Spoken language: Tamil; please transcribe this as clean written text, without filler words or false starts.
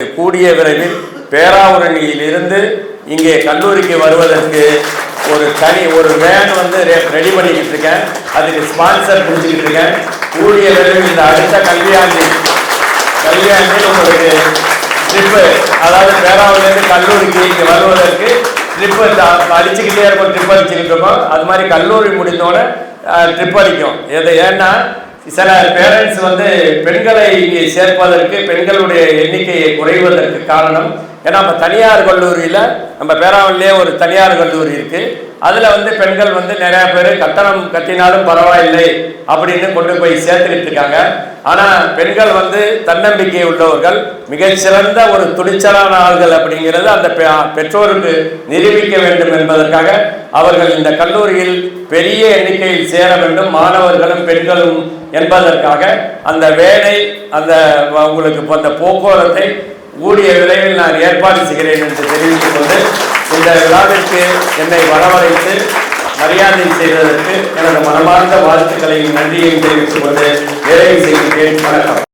கூடிய விரைவில் பேராவூரணியிலிருந்து இங்கே கல்லூரிக்கு வருவதற்கு ஒரு வேன் வந்து ரெடி பண்ணிக்கிட்டு இருக்கேன். அதுக்கு ஸ்பான்சர் பிடிச்சிக்கிட்டு இருக்கேன். கூடிய விரைவில் இந்த அடுத்த கல்வியாண்டில் உங்களுக்கு ட்ரிப்பு, அதாவது பேராவூர்லேருந்து கல்லூரிக்கு இங்கே வருவதற்கு ட்ரிப்பு அடிச்சுக்கிட்டே இருக்கும். ட்ரிப் அடிச்சுக்கிட்டு இருக்கோம். அது மாதிரி கல்லூரி முடிந்தோட ட்ரிப் அடிக்கும். ஏன்னா சில பேரண்ட்ஸ் வந்து பெண்களை இங்கே சேர்ப்பதற்கு, பெண்களுடைய எண்ணிக்கையை குறைவதற்கு காரணம், ஏன்னா நம்ம தனியார் கல்லூரியில், நம்ம பேராவூர்லேயே ஒரு தனியார் கல்லூரி இருக்குது. அதில் வந்து பெண்கள் வந்து நிறையா பேர் கட்டணம் கட்டினாலும் பரவாயில்லை அப்படின்னு கொண்டு போய் சேர்த்துக்கிட்டு இருக்காங்க. ஆனால் பெண்கள் வந்து தன்னம்பிக்கை உள்ளவர்கள், மிகச்சிறந்த ஒரு துணிச்சலான ஆள்கள் அப்படிங்கிறது அந்த பெற்றோருக்கு நிரூபிக்க வேண்டும் என்பதற்காக அவர்கள் இந்த கல்லூரியில் பெரிய எண்ணிக்கையில் சேர வேண்டும், மாணவர்களும் பெண்களும் என்பதற்காக அந்த வேலை, அந்த உங்களுக்கு அந்த போக்குவரத்தை கூடிய விரைவில் நான் ஏற்பாடு செய்கிறேன் என்று தெரிவித்துக் கொண்டு, இந்த விழாவிற்கு என்னை வரவழைத்து மரியாதை செய்ததற்கு எனது மனமார்ந்த வாழ்த்துக்களையும் நன்றியையும் தெரிவித்துக் கொண்டு நிறைவு செய்கிறேன். வணக்கம்.